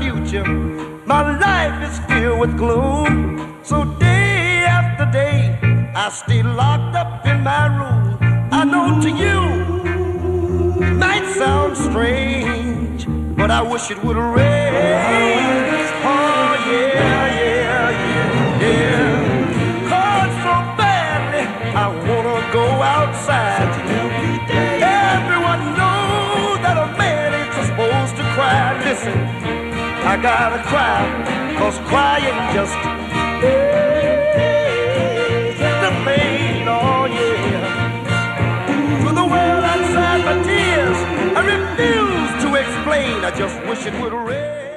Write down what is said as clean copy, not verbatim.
future. My life is filled with gloom. So day after day, I stay locked up in my room. I know to you it might sound strange, but I wish it would rain. Oh yeah, yeah, yeah, yeah. Cause so badly I wanna go outside. Everyone knows that a man ain't supposed to cry. Listen, I gotta cry, cause crying just the pain, oh yeah. To the world outside my tears, I refuse to explain. I just wish it would rain.